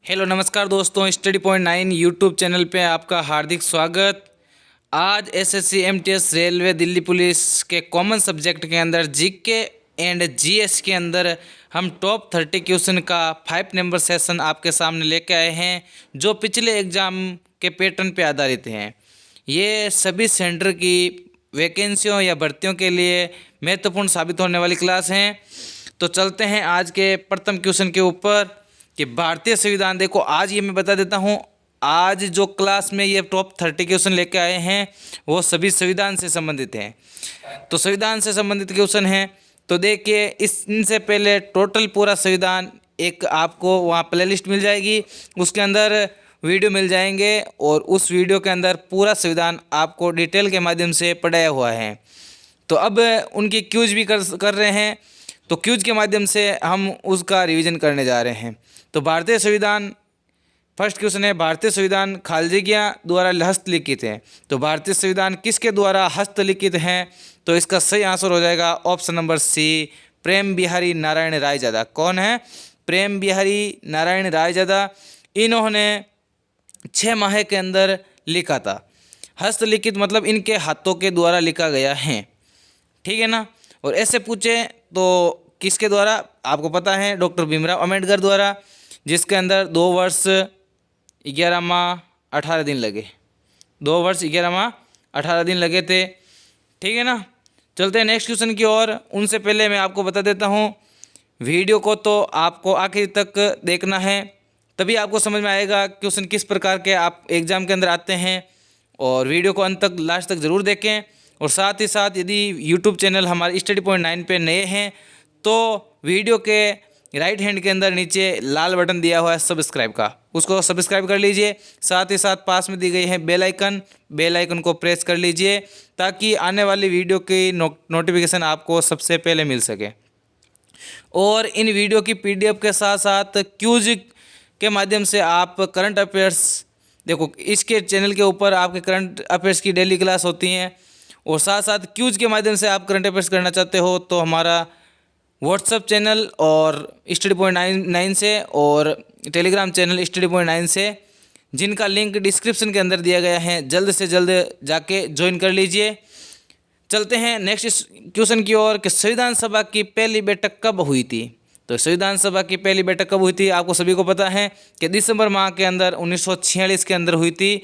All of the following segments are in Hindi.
हेलो नमस्कार दोस्तों, स्टडी पॉइंट 9 यूट्यूब चैनल पे आपका हार्दिक स्वागत। आज SSC MTS railway Delhi police के कॉमन सब्जेक्ट के अंदर जीके एंड जीएस के अंदर हम टॉप 30 क्वेश्चन का 5 नंबर सेशन आपके सामने लेके आए हैं, जो पिछले एग्ज़ाम के पैटर्न पे आधारित हैं। ये सभी सेंटर की वैकेंसियों या भर्तियों के लिए महत्वपूर्ण साबित होने वाली क्लास हैं। तो चलते हैं आज के प्रथम क्वेश्चन के ऊपर कि भारतीय संविधान। देखो, आज ये मैं बता देता हूँ, आज जो क्लास में ये टॉप 30 क्वेश्चन लेके आए हैं वो सभी संविधान से संबंधित हैं। तो संविधान से संबंधित क्वेश्चन हैं। तो देखिए, इनसे पहले टोटल पूरा संविधान एक आपको वहाँ प्लेलिस्ट मिल जाएगी, उसके अंदर वीडियो मिल जाएंगे और उस वीडियो के अंदर पूरा संविधान आपको डिटेल के माध्यम से पढ़ाया हुआ है। तो अब उनकी क्यूज भी कर रहे हैं, तो क्यूज के माध्यम से हम उसका रिवीजन करने जा रहे हैं। तो भारतीय संविधान, फर्स्ट क्वेश्चन है, भारतीय संविधान खालजिया द्वारा हस्तलिखित है। तो भारतीय संविधान किसके द्वारा हस्तलिखित हैं? तो इसका सही आंसर हो जाएगा ऑप्शन नंबर सी, प्रेम बिहारी नारायण रायजादा। कौन है? प्रेम बिहारी नारायण रायजादा। इन्होंने 6 माह के अंदर लिखा था। हस्तलिखित मतलब इनके हाथों के द्वारा लिखा गया है, ठीक है ना। और ऐसे पूछे तो किसके द्वारा? आपको पता है, डॉक्टर भीमराव अंबेडकर द्वारा, जिसके अंदर 2 वर्ष 11 माह 18 दिन लगे। 2 वर्ष 11 माह 18 दिन लगे थे, ठीक है ना। चलते हैं नेक्स्ट क्वेश्चन की ओर। उनसे पहले मैं आपको बता देता हूँ, वीडियो को तो आपको आखिर तक देखना है, तभी आपको समझ में आएगा क्वेश्चन किस प्रकार के आप एग्ज़ाम के अंदर आते हैं। और वीडियो को अंत तक, लास्ट तक ज़रूर देखें। और साथ ही साथ यदि यूट्यूब चैनल हमारे स्टडी पॉइंट 9 पे नए हैं तो वीडियो के राइट हैंड के अंदर नीचे लाल बटन दिया हुआ है सब्सक्राइब का, उसको सब्सक्राइब कर लीजिए। साथ ही साथ पास में दी गई है बेल आइकन को प्रेस कर लीजिए, ताकि आने वाली वीडियो की नोटिफिकेशन आपको सबसे पहले मिल सके। और इन वीडियो की पीडीएफ के साथ साथ क्यूज के माध्यम से आप करंट अफेयर्स, देखो इसके चैनल के ऊपर आपके करंट अफेयर्स की डेली क्लास होती हैं। और साथ साथ क्यूज के माध्यम से आप करंट अफेयर्स करना चाहते हो तो हमारा व्हाट्सअप चैनल और स्टडी पॉइंट 9 से, और टेलीग्राम चैनल स्टडी पॉइंट 9 से, जिनका लिंक डिस्क्रिप्शन के अंदर दिया गया है, जल्द से जल्द जाके ज्वाइन कर लीजिए। चलते हैं नेक्स्ट क्वेश्चन की ओर कि संविधान सभा की पहली बैठक कब हुई थी? तो संविधान सभा की पहली बैठक कब हुई थी? आपको सभी को पता है कि दिसंबर माह के अंदर 1946 के अंदर हुई थी।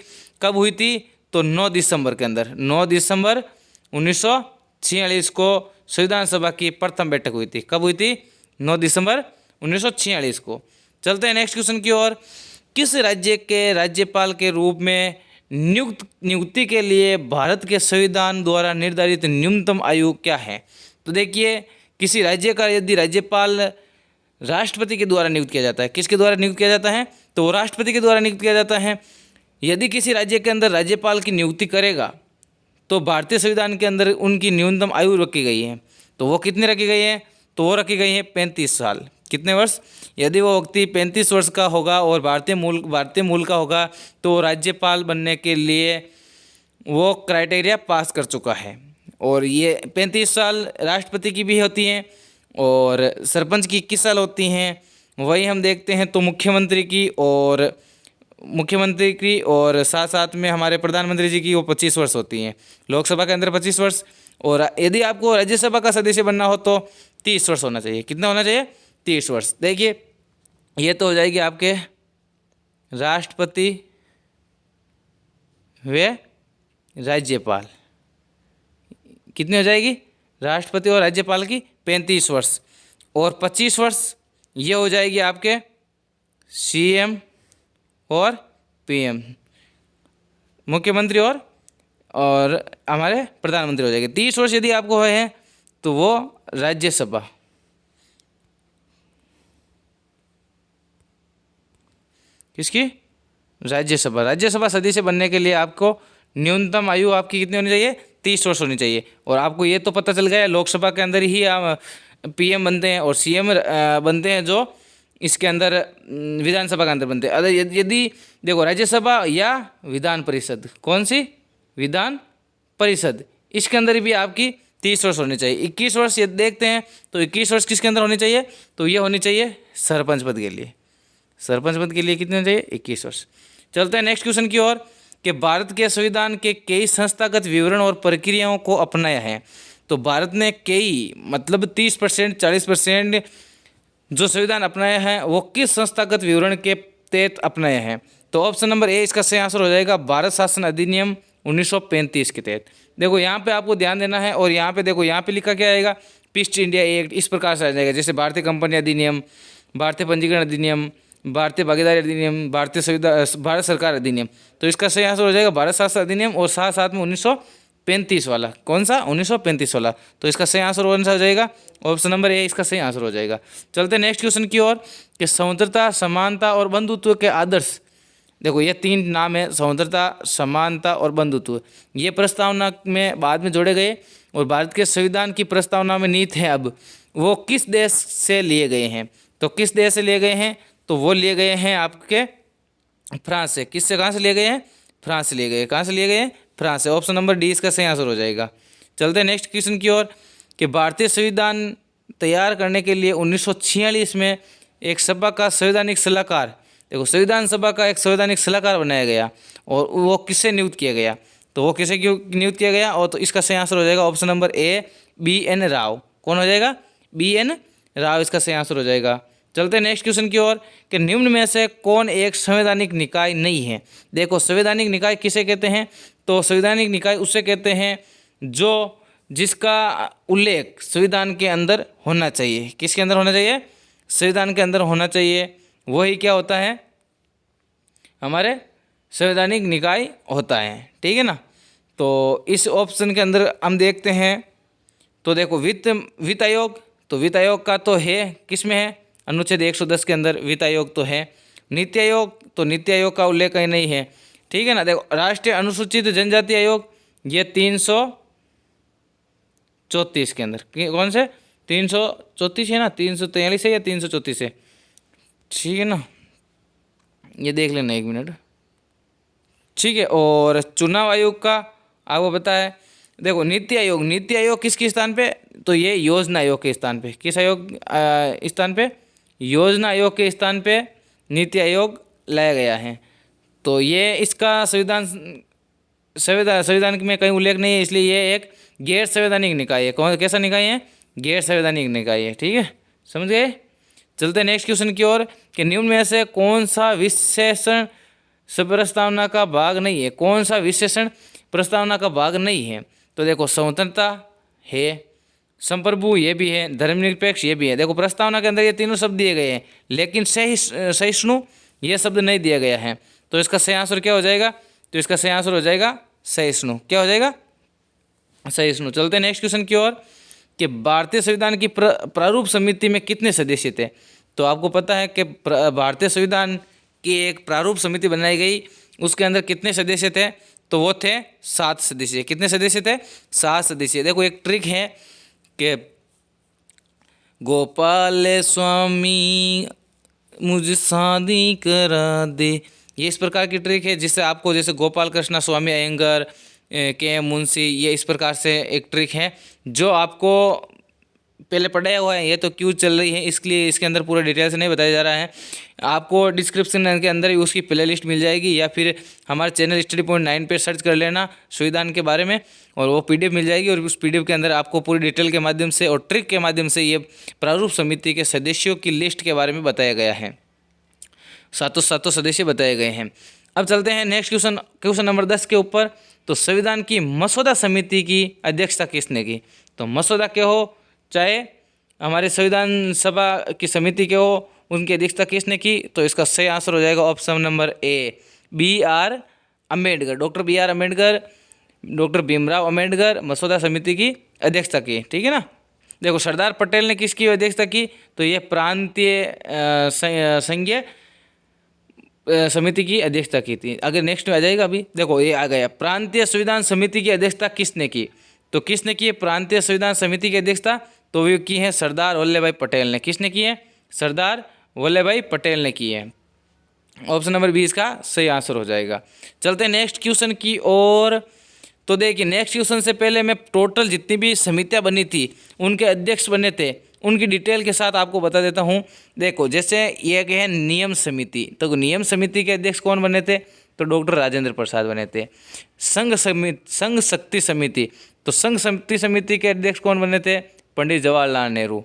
कब हुई थी? तो 9 दिसंबर के अंदर, 9 दिसंबर 1946 को संविधान सभा की प्रथम बैठक हुई थी। कब हुई थी? 9 दिसंबर 1946 को। चलते हैं नेक्स्ट क्वेश्चन की ओर। किस राज्य के राज्यपाल के रूप में नियुक्ति के लिए भारत के संविधान द्वारा निर्धारित न्यूनतम आयु क्या है? तो देखिए, किसी राज्य का यदि राज्यपाल राष्ट्रपति के द्वारा नियुक्त किया जाता है, किसके द्वारा नियुक्त किया जाता है? तो राष्ट्रपति के द्वारा नियुक्त किया जाता है। यदि किसी राज्य के अंदर राज्यपाल की नियुक्ति करेगा तो भारतीय संविधान के अंदर उनकी न्यूनतम आयु रखी गई है। तो वो कितनी रखी गई है? तो वो रखी गई है 35 साल। कितने वर्ष? यदि वो व्यक्ति 35 वर्ष का होगा और भारतीय मूल का होगा तो राज्यपाल बनने के लिए वो क्राइटेरिया पास कर चुका है। और ये 35 साल राष्ट्रपति की भी होती हैं और सरपंच की 21 साल होती हैं। वही हम देखते हैं तो मुख्यमंत्री की और साथ साथ में हमारे प्रधानमंत्री जी की वो 25 वर्ष होती हैं। लोकसभा के अंदर 25 वर्ष। और यदि आपको राज्यसभा का सदस्य बनना हो तो 30 वर्ष होना चाहिए। कितना होना चाहिए? 30 वर्ष। देखिए, ये तो हो जाएगी आपके राष्ट्रपति व राज्यपाल। कितनी हो जाएगी? राष्ट्रपति और राज्यपाल की 35 वर्ष। और 25 वर्ष ये हो जाएगी आपके सीएम और पीएम, मुख्यमंत्री और हमारे प्रधानमंत्री हो जाएंगे। 30 वर्ष यदि आपको है तो वो राज्यसभा। किसकी? राज्यसभा सदस्य बनने के लिए आपको न्यूनतम आयु आपकी कितनी होनी चाहिए? 30 वर्ष होनी चाहिए। और आपको ये तो पता चल गया, लोकसभा के अंदर ही पीएम बनते हैं और सीएम बनते हैं, जो इसके अंदर विधानसभा के अंदर बनते हैं। अगर यदि देखो, राज्यसभा या विधान परिषद, कौन सी? विधान परिषद, इसके अंदर भी आपकी 30 वर्ष होनी चाहिए। 21 वर्ष ये देखते हैं तो 21 वर्ष किसके अंदर होनी चाहिए? तो ये होनी चाहिए सरपंच पद के लिए। सरपंच पद के लिए कितने चाहिए? 21 वर्ष। चलते हैं नेक्स्ट क्वेश्चन की ओर कि भारत के संविधान के कई संस्थागत विवरण और प्रक्रियाओं को अपनाया है। तो भारत ने कई मतलब 30% 40% जो संविधान अपनाया है वो किस संस्थागत विवरण के तहत अपनाया है? तो ऑप्शन नंबर ए इसका सही आंसर हो जाएगा भारत शासन अधिनियम 1935 के तहत। देखो यहाँ पे आपको ध्यान देना है, और यहाँ पे देखो यहाँ पे लिखा क्या आएगा? ईस्ट इंडिया एक्ट, इस प्रकार से आ जाएगा, जैसे भारतीय कंपनी अधिनियम, भारतीय पंजीकरण अधिनियम, भारतीय भागीदारी अधिनियम, भारतीय संविधान, भारत सरकार अधिनियम। तो इसका सही आंसर हो जाएगा भारत शासन अधिनियम, और साथ साथ में 1935 वाला। कौन सा? 1935 वाला। तो इसका सही आंसर कौन सा हो जाएगा? ऑप्शन नंबर ए इसका सही आंसर हो जाएगा। चलते नेक्स्ट क्वेश्चन की ओर कि स्वतंत्रता, समानता और बंधुत्व के आदर्श। देखो ये 3 नाम है, स्वतंत्रता, समानता और बंधुत्व। ये प्रस्तावना में बाद में जोड़े गए, और भारत के संविधान की प्रस्तावना में नीति है अब वो किस देश से लिए गए हैं? तो किस देश से लिए गए हैं? तो वो लिए गए हैं आपके फ्रांस से। किससे, कहाँ से लिए गए हैं? फ्रांस से लिए गए। कहाँ से लिए गए हैं? फ्रांस से। ऑप्शन नंबर डी इसका सही आंसर हो जाएगा। चलते हैं नेक्स्ट क्वेश्चन की ओर कि भारतीय संविधान तैयार करने के लिए 1946 में एक सभा का संवैधानिक सलाहकार, देखो संविधान सभा का एक संवैधानिक सलाहकार बनाया गया, और वो किससे नियुक्त किया गया? तो वो किसे नियुक्त किया गया? और तो इसका सही आंसर हो जाएगा option number A BN Rao. कौन हो जाएगा? BN राव इसका सही आंसर हो जाएगा। चलते हैं नेक्स्ट क्वेश्चन की ओर कि निम्न में से कौन एक संवैधानिक निकाय नहीं है? देखो संवैधानिक निकाय किसे कहते हैं? तो संवैधानिक निकाय उसे कहते हैं जो जिसका उल्लेख संविधान के अंदर होना चाहिए। किसके अंदर होना चाहिए? संविधान के अंदर होना चाहिए। वही क्या होता है? हमारे संवैधानिक निकाय होता है, ठीक है ना। तो इस ऑप्शन के अंदर हम देखते हैं, तो देखो वित्त आयोग, तो वित्त आयोग का तो है, किस में है? अनुच्छेद 110 के अंदर वित्त आयोग तो है। नीति आयोग, तो नीति आयोग का उल्लेख कहीं नहीं है, ठीक है ना। देखो राष्ट्रीय अनुसूचित जनजाति आयोग, ये 334 के अंदर, कौन से? 334 है ना, 343 है या 334 है, ठीक है ना, ये देख लेना 1 मिनट, ठीक है। और चुनाव आयोग का आपको पता है, देखो नीति आयोग, नीति आयोग किसके स्थान पे? तो ये योजना आयोग के स्थान पे। किस आयोग स्थान पे? योजना आयोग के स्थान पे नीति आयोग लाया गया है। तो ये इसका संविधान में कहीं उल्लेख नहीं है, इसलिए ये एक गैर संवैधानिक निकाय है। कौन, कैसा निकाय है? गैर संवैधानिक निकाय है, ठीक है, समझ गए। चलते हैं नेक्स्ट क्वेश्चन की ओर कि निम्न में से कौन सा विशेषण प्रस्तावना का भाग नहीं है? कौन सा विशेषण प्रस्तावना का भाग नहीं है? तो देखो स्वतंत्रता है, संप्रभु ये भी है, धर्मनिरपेक्ष ये भी है। देखो प्रस्तावना के अंदर ये तीनों शब्द दिए गए हैं, लेकिन सहिष्णु ये शब्द नहीं दिया गया है। तो इसका सही आंसर क्या हो जाएगा? तो इसका सही आंसर हो जाएगा सहिष्णु। क्या हो जाएगा? सहिष्णु। चलते हैं नेक्स्ट क्वेश्चन की ओर कि भारतीय संविधान की प्रारूप समिति में कितने सदस्य थे? तो आपको पता है कि भारतीय संविधान की एक प्रारूप समिति बनाई गई, उसके अंदर कितने सदस्य थे? तो वो थे 7 सदस्य। कितने सदस्य थे? 7 सदस्य। देखो एक ट्रिक है कि गोपाल स्वामी मुझे शादी करा दे, ये इस प्रकार की ट्रिक है, जिससे आपको, जैसे गोपाल कृष्ण स्वामी अयंगर, के मुंशी, ये इस प्रकार से एक ट्रिक है जो आपको पहले पढ़ाया हुआ है। ये तो क्यों चल रही है, इसलिए इसके अंदर पूरा डिटेल से नहीं बताया जा रहा है। आपको डिस्क्रिप्शन के अंदर ही उसकी प्ले लिस्ट मिल जाएगी, या फिर हमारे चैनल स्टडी पॉइंट 9 पे सर्च कर लेना संविधान के बारे में, और वो PDF मिल जाएगी। और उस PDF के अंदर आपको पूरी डिटेल के माध्यम से और ट्रिक के माध्यम से ये प्रारूप समिति के सदस्यों की लिस्ट के बारे में बताया गया है। सातों सदस्य बताए गए हैं। अब चलते हैं नेक्स्ट क्वेश्चन नंबर 10 के ऊपर। तो संविधान की मसौदा समिति की अध्यक्षता किसने की? तो मसौदा के हो चाहे हमारे संविधान सभा की समिति के हो, उनकी अध्यक्षता किसने की? तो इसका सही आंसर हो जाएगा option number A BR Ambedkar. Doctor BR Ambedkar, doctor Bhimrao Ambedkar मसौदा समिति की अध्यक्षता की, ठीक है ना। देखो सरदार पटेल ने किसकी अध्यक्षता की? तो ये प्रांतीय संघीय समिति की अध्यक्षता की थी। अगर नेक्स्ट में आ जाएगा, अभी देखो ये आ गया, प्रांतीय संविधान समिति की अध्यक्षता किसने की? तो किसने की है प्रांतीय संविधान समिति की अध्यक्षता? तो वो की है सरदार वल्लभ भाई पटेल ने। किसने की है? सरदार वल्लभ भाई पटेल ने की है। ऑप्शन नंबर 20 का सही आंसर हो जाएगा। चलते हैं नेक्स्ट क्वेश्चन की ओर। तो देखिए नेक्स्ट क्वेश्चन से पहले मैं टोटल जितनी भी समितियां बनी थी उनके अध्यक्ष बने थे उनकी डिटेल के साथ आपको बता देता हूँ। देखो जैसे ये एक है नियम समिति, तो नियम समिति के अध्यक्ष कौन बने थे? तो डॉक्टर राजेंद्र प्रसाद बने थे। संघ शक्ति समिति, तो संघ शक्ति समिति के अध्यक्ष कौन बने थे? पंडित जवाहरलाल नेहरू।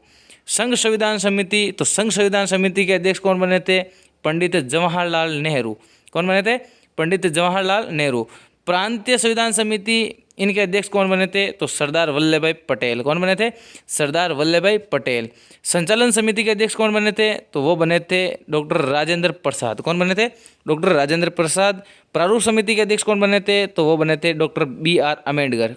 संघ संविधान समिति, तो संघ संविधान समिति के अध्यक्ष कौन बने थे? पंडित जवाहरलाल नेहरू। कौन बने थे? पंडित जवाहरलाल नेहरू। प्रांतीय संविधान समिति, इनके अध्यक्ष कौन बने थे? तो सरदार वल्लभ भाई पटेल। कौन बने थे? सरदार वल्लभ भाई पटेल। संचालन समिति के अध्यक्ष कौन बने थे? तो वो बने थे डॉक्टर राजेंद्र प्रसाद। कौन बने थे? डॉक्टर राजेंद्र प्रसाद। प्रारूप समिति के अध्यक्ष कौन बने थे? तो वो बने थे डॉक्टर BR अम्बेडकर।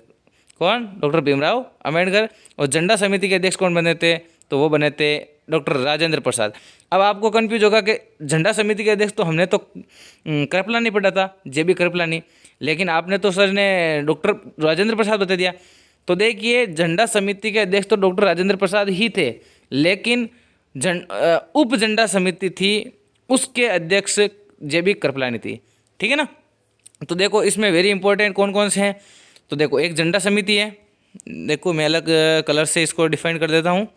कौन? डॉक्टर भीमराव अम्बेडकर। और झंडा समिति के अध्यक्ष कौन बने थे? तो वो बने थे डॉक्टर राजेंद्र प्रसाद। अब आपको कंफ्यूज होगा कि झंडा समिति के अध्यक्ष तो हमने तो कृपलानी पढ़ा था, JB कृपलानी, लेकिन आपने तो सर ने डॉक्टर राजेंद्र प्रसाद बता दिया। तो देखिए झंडा समिति के अध्यक्ष तो डॉक्टर राजेंद्र प्रसाद ही थे, लेकिन उप झंडा समिति थी, उसके अध्यक्ष JB कृपलानी थी। ठीक है ना। तो देखो इसमें वेरी इंपॉर्टेंट कौन कौन से हैं। तो देखो एक झंडा समिति है, देखो मैं अलग कलर से इसको डिफाइन कर देता हूँ।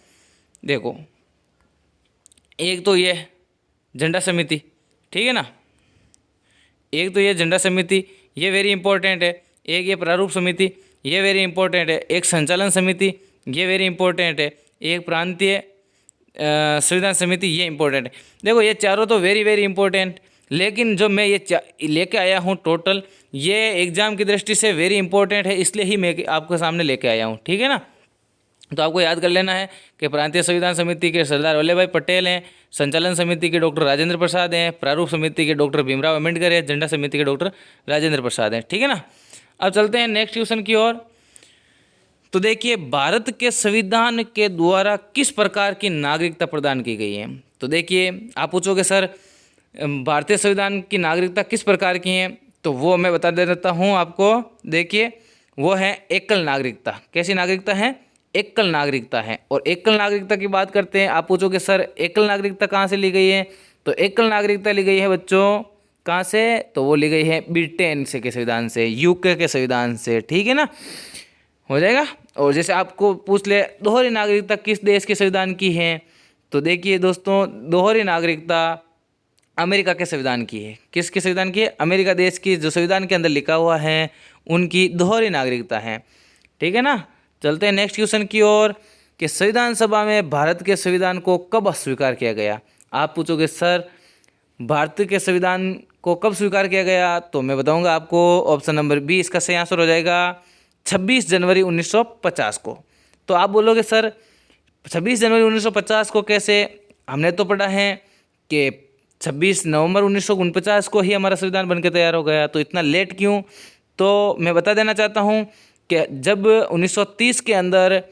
देखो एक तो ये झंडा समिति, ठीक है ना, एक तो ये झंडा समिति, ये वेरी इंपॉर्टेंट है। एक ये प्रारूप समिति, ये वेरी इंपॉर्टेंट है। एक संचालन समिति, ये वेरी इंपॉर्टेंट है। एक प्रांतीय संविधान समिति, ये इंपॉर्टेंट है। देखो ये चारों तो वेरी वेरी इंपॉर्टेंट, लेकिन जो मैं ये लेके आया हूँ टोटल, ये एग्जाम की दृष्टि से वेरी इंपॉर्टेंट है, इसलिए ही मैं आपके सामने लेके आया हूँ। ठीक है ना। तो आपको याद कर लेना है कि प्रांतीय संविधान समिति के सरदार वल्लभ भाई पटेल हैं, संचालन समिति के डॉक्टर राजेंद्र प्रसाद हैं, प्रारूप समिति के डॉक्टर भीमराव अम्बेडकर हैं, झंडा समिति के डॉक्टर राजेंद्र प्रसाद हैं। ठीक है ना। अब चलते हैं नेक्स्ट क्वेश्चन की ओर। तो देखिए भारत के संविधान के द्वारा किस प्रकार की नागरिकता प्रदान की गई है। तो देखिए आप पूछोगे सर भारतीय संविधान की नागरिकता किस प्रकार की है, तो वो मैं बता देता हूँ आपको। देखिए वो है एकल नागरिकता। कैसी नागरिकता है? एकल नागरिकता है। और एकल नागरिकता की बात करते हैं, आप पूछोगे सर एकल नागरिकता कहाँ से ली गई है, तो एकल नागरिकता ली गई है बच्चों कहाँ से, तो वो ली गई है ब्रिटेन से के संविधान से, UK के संविधान से। ठीक है ना, हो जाएगा। और जैसे आपको पूछ ले दोहरी नागरिकता किस देश के संविधान की है, तो देखिए दोस्तों दोहरी नागरिकता अमेरिका के संविधान की है। किसके संविधान की है? अमेरिका देश की, जो संविधान के अंदर लिखा हुआ है उनकी दोहरी नागरिकता है। ठीक है ना। चलते हैं नेक्स्ट क्वेश्चन की ओर कि संविधान सभा में भारत के संविधान को कब स्वीकार किया गया। आप पूछोगे सर भारत के संविधान को कब स्वीकार किया गया, तो मैं बताऊंगा आपको। ऑप्शन नंबर बी इसका सही आंसर हो जाएगा 26 जनवरी 1950 को। तो आप बोलोगे सर 26 जनवरी 1950 को कैसे? हमने तो पढ़ा है कि 26 नवंबर 1949 को ही हमारा संविधान बनकर तैयार हो गया, तो इतना लेट क्यों? तो मैं बता देना चाहता हूँ कि जब 1930 के अंदर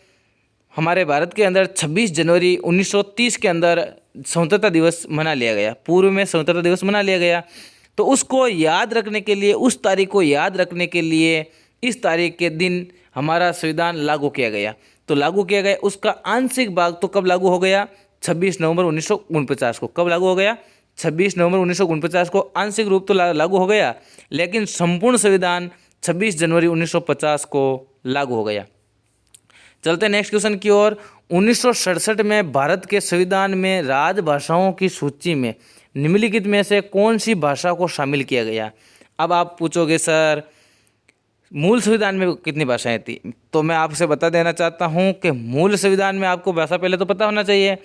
हमारे भारत के अंदर 26 जनवरी 1930 के अंदर स्वतंत्रता दिवस मना लिया गया, पूर्व में स्वतंत्रता दिवस मना लिया गया, तो उसको याद रखने के लिए, उस तारीख को याद रखने के लिए इस तारीख के दिन हमारा संविधान लागू किया गया। तो लागू किया गया, उसका आंशिक भाग तो कब लागू हो गया? 26 नवंबर 1949 को। कब लागू हो गया? 26 नवंबर 1949 को आंशिक रूप तो लागू हो गया, लेकिन संपूर्ण संविधान 26 जनवरी 1950 को लागू हो गया। चलते हैं नेक्स्ट क्वेश्चन की ओर। 1967 में भारत के संविधान में राजभाषाओं की सूची में निम्नलिखित में से कौन सी भाषा को शामिल किया गया। अब आप पूछोगे सर मूल संविधान में कितनी भाषाएं थी, तो मैं आपसे बता देना चाहता हूं कि मूल संविधान में आपको भाषा पहले तो पता होना चाहिए।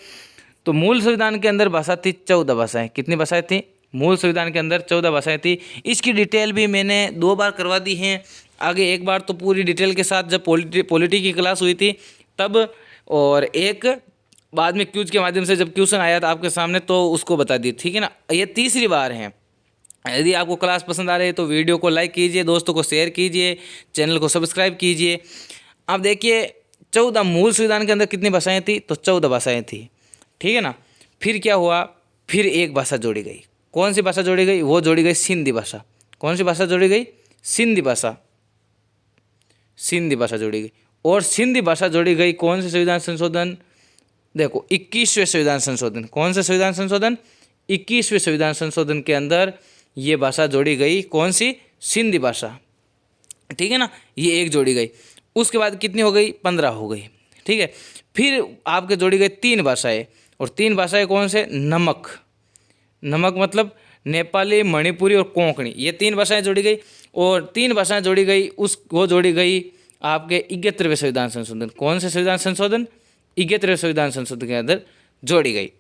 तो मूल संविधान के अंदर भाषा थी 14 भाषाएं। कितनी भाषाएं थी? मूल संविधान के अंदर 14 भाषाएं थी। इसकी डिटेल भी मैंने 2 बार करवा दी है आगे, एक बार तो पूरी डिटेल के साथ जब पॉलिटी की क्लास हुई थी तब, और एक बाद में क्यूज के माध्यम से जब क्वेश्चन आया था आपके सामने तो उसको बता दी। ठीक है ना। ये तीसरी बार है। यदि आपको क्लास पसंद आ रही है तो वीडियो को लाइक कीजिए, दोस्तों को शेयर कीजिए, चैनल को सब्सक्राइब कीजिए। अब देखिए 14 मूल संविधान के अंदर कितनी भाषाएं थी, तो 14 भाषाएं थी। ठीक है ना। फिर क्या हुआ? फिर एक भाषा जोड़ी गई। कौन सी भाषा जोड़ी गई? वो जोड़ी गई सिंधी भाषा। कौन सी भाषा जोड़ी गई? सिंधी भाषा। सिंधी भाषा जोड़ी गई। और सिंधी भाषा जोड़ी गई कौन से संविधान संशोधन? देखो 21वें संविधान संशोधन। कौन से संविधान संशोधन? 21वें संविधान संशोधन के अंदर ये भाषा जोड़ी गई। कौन सी? सिंधी भाषा। ठीक है ना। ये एक जोड़ी गई। उसके बाद कितनी हो गई? 15 हो गई। ठीक है। फिर आपके जोड़ी गई 3 भाषाएं, और 3 भाषाएं कौन से? नमक, नमक मतलब नेपाली, मणिपुरी और कोंकणी, ये 3 भाषाएं जोड़ी गई। और 3 भाषाएं जोड़ी गई वो जोड़ी गई आपके 71वें संविधान संशोधन। कौन से संविधान संशोधन? 71वें संविधान संशोधन के अंदर जोड़ी गई।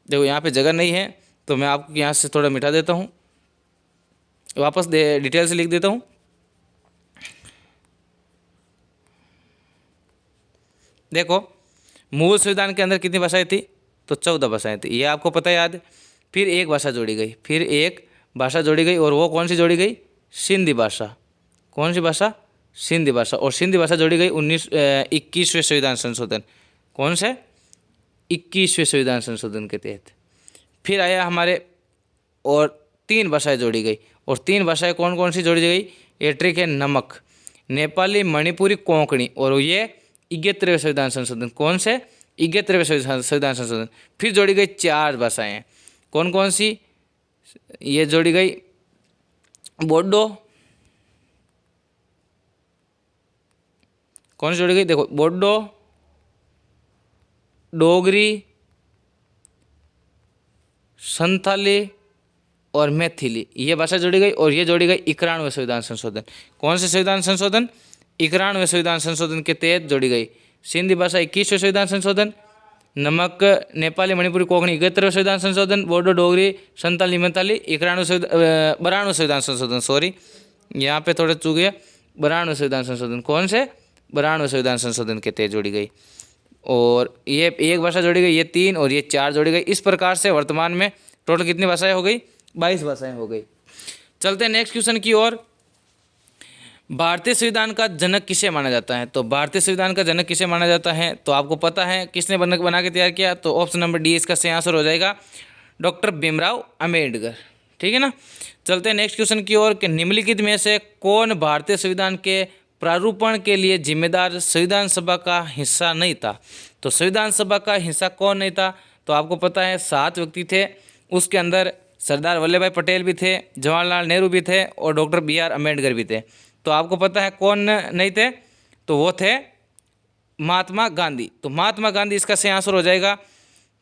देखो यहाँ पे जगह नहीं है तो मैं आपको यहाँ से थोड़ा मिटा देता हूँ, वापस डिटेल से लिख देता हूँ। देखो मूल संविधान के अंदर कितनी भाषाएं थी? तो 14 भाषाएं थी, ये आपको पता है, याद। फिर एक भाषा जोड़ी गई, फिर एक भाषा जोड़ी गई, और वो कौन सी जोड़ी गई? सिंधी भाषा। कौन सी भाषा? सिंधी भाषा। और सिंधी भाषा जोड़ी गई 21वें संविधान संशोधन। कौन से? 21वें संविधान संशोधन के तहत। फिर आया हमारे, और 3 भाषाएं जोड़ी गई, और 3 भाषाएं कौन कौन सी जोड़ी गई? ये ट्रिक है, नमक, नेपाली, मणिपुरी, कोंकणी, और ये 71वें संविधान संशोधन। कौन से? 71वें संविधान संशोधन। फिर जोड़ी गई 4 भाषाएं, कौन कौन सी? ये जोड़ी गई बोडो, कौन सी जोड़ी गई? देखो बोडो, डोगरी, संथाली और मैथिली, ये भाषा जोड़ी गई। और ये जोड़ी गई 91वें संविधान संशोधन। कौन से संविधान संशोधन? 91वें संविधान संशोधन के तहत जोड़ी गई। सिंधी भाषा 21वें संविधान संशोधन, नमक, नेपाली, मणिपुरी, कोंकणी 71वें संविधान संशोधन, बोडो, डोगरी, संथाली, मैथिली 92वें संविधान संशोधन। सॉरी, यहाँ पे थोड़ा चूक गया। 92वें संविधान संशोधन। कौन से? 92वें संविधान संशोधन के तहत जोड़ी गई। और ये एक भाषा जोड़ी गई, ये 3, और ये 4 जोड़ी गई। इस प्रकार से वर्तमान में टोटल कितनी भाषाएं हो गई? 22 भाषाएं हो गई। चलते हैं नेक्स्ट क्वेश्चन की ओर। भारतीय संविधान का जनक किसे माना जाता है? तो भारतीय संविधान का जनक किसे माना जाता है? तो आपको पता है किसने बना के तैयार किया? तो ऑप्शन नंबर डी इसका सही आंसर हो जाएगा, डॉक्टर भीमराव अम्बेडकर। ठीक है ना। चलते हैं नेक्स्ट क्वेश्चन की ओर कि निम्नलिखित में से कौन भारतीय संविधान के प्रारूपण के लिए जिम्मेदार संविधान सभा का हिस्सा नहीं था? तो संविधान सभा का हिस्सा कौन नहीं था? तो आपको पता है 7 व्यक्ति थे, उसके अंदर सरदार वल्लभ भाई पटेल भी थे, जवाहरलाल नेहरू भी थे, और डॉक्टर BR अम्बेडकर भी थे। तो आपको पता है कौन नहीं थे? तो वो थे महात्मा गांधी। तो महात्मा गांधी इसका सही आंसर हो जाएगा।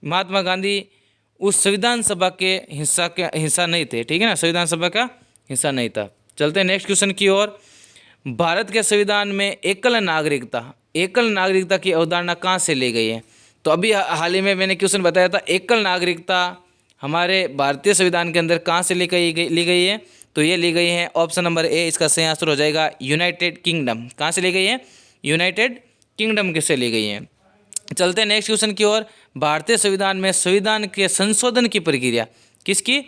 महात्मा गांधी उस संविधान सभा के हिस्सा नहीं थे। ठीक है ना, संविधान सभा का हिस्सा नहीं था। चलते हैं नेक्स्ट क्वेश्चन की ओर। भारत के संविधान में एकल नागरिकता की अवधारणा कहाँ से ली गई है? तो अभी हाल ही में मैंने क्वेश्चन बताया था, एकल नागरिकता हमारे भारतीय संविधान के अंदर कहाँ से ली गई है? तो ये ली गई है ऑप्शन नंबर ए, इसका सही आंसर हो जाएगा यूनाइटेड किंगडम। कहाँ से ली गई है? यूनाइटेड किंगडम से ली गई है। चलते हैं नेक्स्ट क्वेश्चन की ओर। भारतीय संविधान में संविधान के संशोधन की प्रक्रिया किसकी?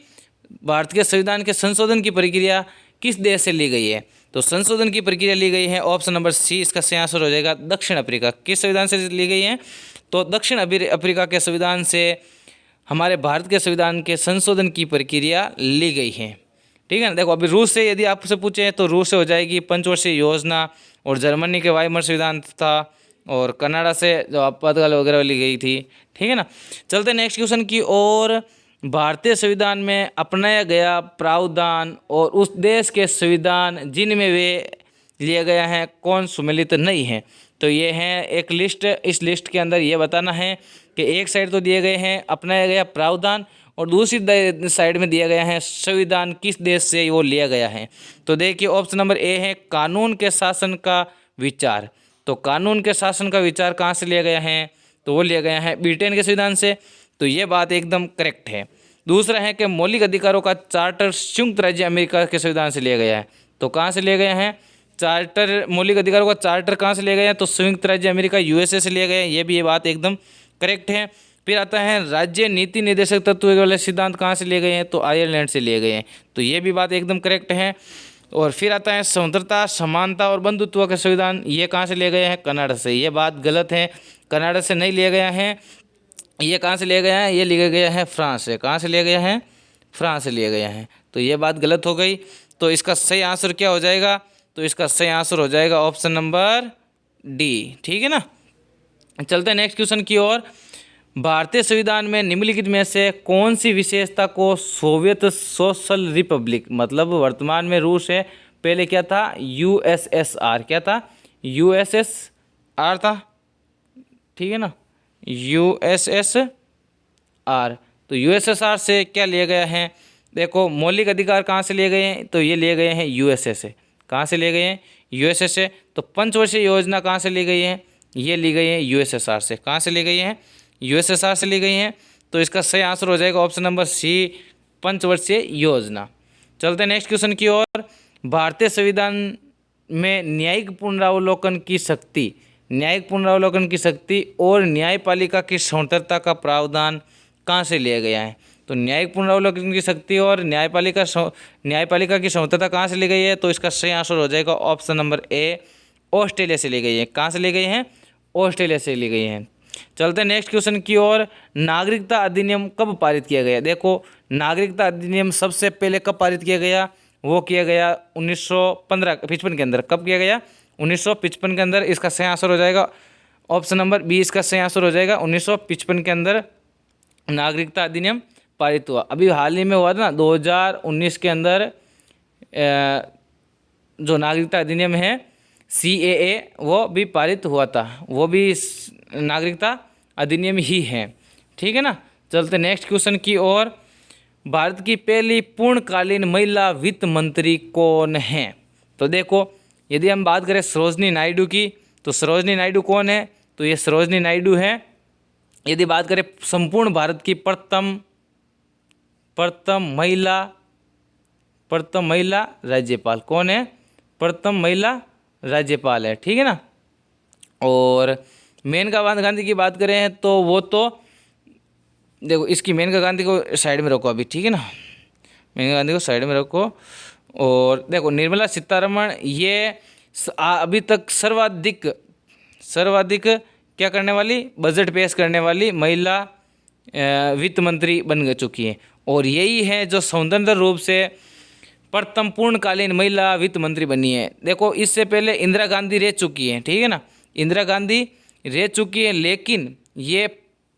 भारत के संविधान के संशोधन की प्रक्रिया किस देश से ली गई है? तो संशोधन की प्रक्रिया ली गई है ऑप्शन नंबर सी, इसका सही आंसर हो जाएगा दक्षिण अफ्रीका। किस संविधान से ली गई है? तो दक्षिण अफ्रीका के संविधान से हमारे भारत के संविधान के संशोधन की प्रक्रिया ली गई है। ठीक है ना। देखो अभी रूस से यदि आपसे पूछे तो रूस से हो जाएगी पंचवर्षीय योजना, और जर्मनी के वाइमर संविधान था, और कनाडा से जो आपातकाल वगैरह ली गई थी। ठीक है ना। चलते नेक्स्ट क्वेश्चन की ओर। भारतीय संविधान में अपनाया गया प्रावधान और उस देश के संविधान जिनमें वे लिया गया है कौन सम्मिलित नहीं है? तो ये है एक लिस्ट। इस लिस्ट के अंदर ये बताना है कि एक साइड तो दिए गए हैं अपनाया गया प्रावधान, और दूसरी साइड में दिया गया है संविधान किस देश से वो लिया गया है। तो देखिए ऑप्शन नंबर ए है कानून के शासन का विचार। तो कानून के शासन का विचार कहाँ से लिया गया है? तो वो लिया गया है ब्रिटेन के संविधान से। तो ये बात एकदम करेक्ट है। दूसरा है कि मौलिक अधिकारों का चार्टर संयुक्त राज्य अमेरिका के संविधान से लिया गया है। तो कहाँ से लिया गया है चार्टर? मौलिक अधिकारों का चार्टर कहाँ से लिया गया है? तो संयुक्त राज्य अमेरिका USA से लिया गया है। ये भी ये बात एकदम करेक्ट है। फिर आता है राज्य नीति निर्देशक तत्व वाले सिद्धांत कहाँ से लिए गए हैं? तो आयरलैंड से लिए गए हैं। तो ये भी बात एकदम करेक्ट है। और फिर आता है स्वतंत्रता, समानता और बंधुत्व के संविधान, ये कहाँ से लिए गए हैं? कनाडा से। ये बात गलत है, कनाडा से नहीं लिया गया है। ये कहाँ से लिया गया है? ये लिया गया है फ्रांस से। कहाँ से लिया गया है? फ्रांस से लिया गया है। तो ये बात गलत हो गई। तो इसका सही आंसर क्या हो जाएगा? तो इसका सही आंसर हो जाएगा ऑप्शन नंबर डी। ठीक है ना। चलते हैं नेक्स्ट क्वेश्चन की ओर। भारतीय संविधान में निम्नलिखित में से कौन सी विशेषता को सोवियत सोशल रिपब्लिक, मतलब वर्तमान में रूस है, पहले क्या था? USSR। क्या था? USSR था। ठीक है ना, USSR। तो USSR से क्या लिए गया है, देखो मौलिक अधिकार कहाँ से लिए गए हैं, तो ये लिए गए हैं USA से। कहाँ से लिए गए हैं, USA से। तो पंचवर्षीय योजना कहाँ से ली गई है, ये ली गई है USSR से। कहाँ से ली गई है, USSR से ली गई हैं। तो इसका सही आंसर हो जाएगा ऑप्शन नंबर सी, पंचवर्षीय योजना। चलते हैं नेक्स्ट क्वेश्चन की ओर। भारतीय संविधान में न्यायिक पुनरावलोकन की शक्ति, न्यायिक पुनरावलोकन की शक्ति और न्यायपालिका की स्वतंत्रता का प्रावधान कहाँ से लिया गया है। तो न्यायिक पुनरावलोकन की शक्ति और न्यायपालिका की स्वतंत्रता कहाँ से ली गई है, तो इसका सही आंसर हो जाएगा ऑप्शन नंबर ए, ऑस्ट्रेलिया से ली गई है। कहाँ से ली गई हैं, ऑस्ट्रेलिया से ली गई हैं। चलते हैं नेक्स्ट क्वेश्चन की ओर। नागरिकता अधिनियम कब पारित किया गया, देखो नागरिकता अधिनियम सबसे पहले कब पारित किया गया, वो किया गया 1955 के अंदर। कब किया गया, 1955 के अंदर। इसका सही आंसर हो जाएगा ऑप्शन नंबर बी, इसका सही आंसर हो जाएगा 1955 के अंदर नागरिकता अधिनियम पारित हुआ। अभी हाल ही में हुआ था ना 2019 के अंदर जो नागरिकता अधिनियम है CAA, वो भी पारित हुआ था, वो भी नागरिकता अधिनियम ही है, ठीक है ना। चलते नेक्स्ट क्वेश्चन की ओर। भारत की पहली पूर्णकालीन महिला वित्त मंत्री कौन है, तो देखो यदि हम बात करें सरोजनी नायडू की, तो सरोजनी नायडू कौन है, तो ये सरोजनी नायडू है। यदि बात करें संपूर्ण भारत की प्रथम महिला राज्यपाल कौन है, प्रथम महिला राज्यपाल है, ठीक है ना। और मेनका गांधी की बात करें तो वो तो देखो, इसकी मेनका गांधी को साइड में रखो अभी, ठीक है ना, मेनका गांधी को साइड में रखो। और देखो निर्मला सीतारमण, ये अभी तक सर्वाधिक क्या करने वाली, बजट पेश करने वाली महिला वित्त मंत्री बन चुकी है। और यही है जो स्वतंत्र रूप से प्रथम पूर्णकालीन महिला वित्त मंत्री बनी है। देखो इससे पहले इंदिरा गांधी रह चुकी है, ठीक है ना, इंदिरा गांधी रह चुकी है, लेकिन ये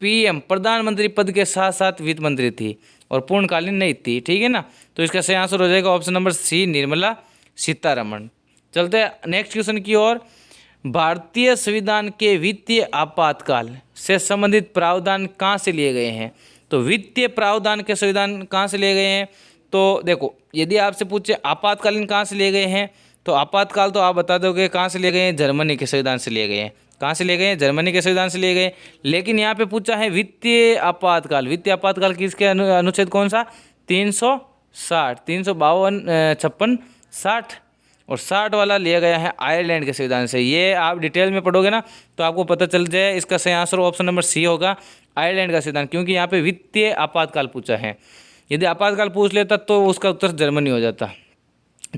PM प्रधानमंत्री पद के साथ साथ वित्त मंत्री थी और पूर्णकालीन नहीं थी, ठीक है ना। तो इसका सही आंसर हो जाएगा option number C, Nirmala Sitharaman. चलते हैं नेक्स्ट क्वेश्चन की ओर। भारतीय संविधान के वित्तीय आपातकाल से संबंधित प्रावधान कहाँ से लिए गए हैं, तो वित्तीय प्रावधान के संविधान कहाँ से लिए गए हैं, तो देखो यदि आपसे पूछे आपातकालीन कहाँ से लिए गए हैं, तो आपातकाल तो आप बता दोगे कहाँ से लिए गए हैं, जर्मनी के संविधान से लिए गए हैं। कहाँ से लिए गए हैं, जर्मनी के संविधान से लिए गए। लेकिन यहाँ पे पूछा है वित्तीय आपातकाल, वित्तीय आपातकाल किसके अनुच्छेद कौन सा, 360, 352, 56, 60 और 60 वाला लिया गया है आयरलैंड के संविधान से। ये आप डिटेल में पढ़ोगे ना तो आपको पता चल जाए, इसका सही आंसर ऑप्शन नंबर सी होगा, आयरलैंड का संविधान, क्योंकि यहाँ पे वित्तीय आपातकाल पूछा है। यदि आपातकाल पूछ लेता तो उसका उत्तर जर्मनी हो जाता।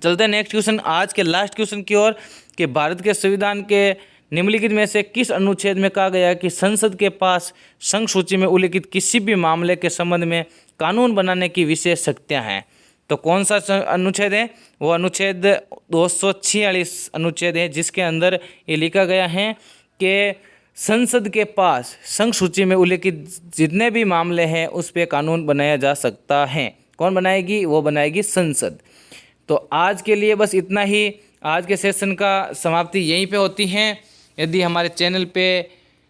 चलते हैं नेक्स्ट क्वेश्चन, आज के लास्ट क्वेश्चन की ओर, कि भारत के संविधान के निम्नलिखित में से किस अनुच्छेद में कहा गया कि संसद के पास संघ सूची में उल्लिखित किसी भी मामले के संबंध में कानून बनाने की विशेष शक्तियाँ हैं, तो कौन सा अनुच्छेद है, वो अनुच्छेद 246 अनुच्छेद है, जिसके अंदर ये लिखा गया है कि संसद के पास संघ सूची में उल्लिखित जितने भी मामले हैं उस पर कानून बनाया जा सकता है। कौन बनाएगी, वो बनाएगी संसद। तो आज के लिए बस इतना ही, आज के सेशन का समाप्ति यहीं पे होती है। यदि हमारे चैनल पे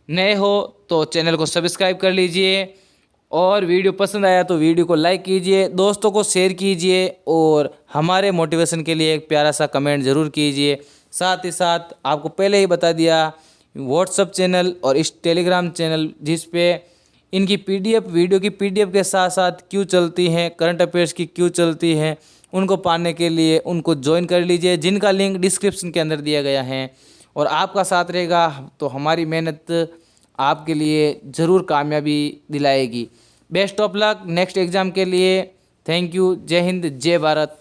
नए हो तो चैनल को सब्सक्राइब कर लीजिए, और वीडियो पसंद आया तो वीडियो को लाइक कीजिए, दोस्तों को शेयर कीजिए, और हमारे मोटिवेशन के लिए एक प्यारा सा कमेंट ज़रूर कीजिए। साथ ही साथ आपको पहले ही बता दिया, व्हाट्सअप चैनल और इस टेलीग्राम चैनल जिस पे इनकी PDF, वीडियो की PDF के साथ साथ क्यों चलती हैं, करंट अफेयर्स की क्यों चलती हैं, उनको पाने के लिए उनको ज्वाइन कर लीजिए, जिनका लिंक डिस्क्रिप्शन के अंदर दिया गया है। और आपका साथ रहेगा तो हमारी मेहनत आपके लिए ज़रूर कामयाबी दिलाएगी। Best of luck next exam के लिए। Thank you. जय हिंद, जय भारत।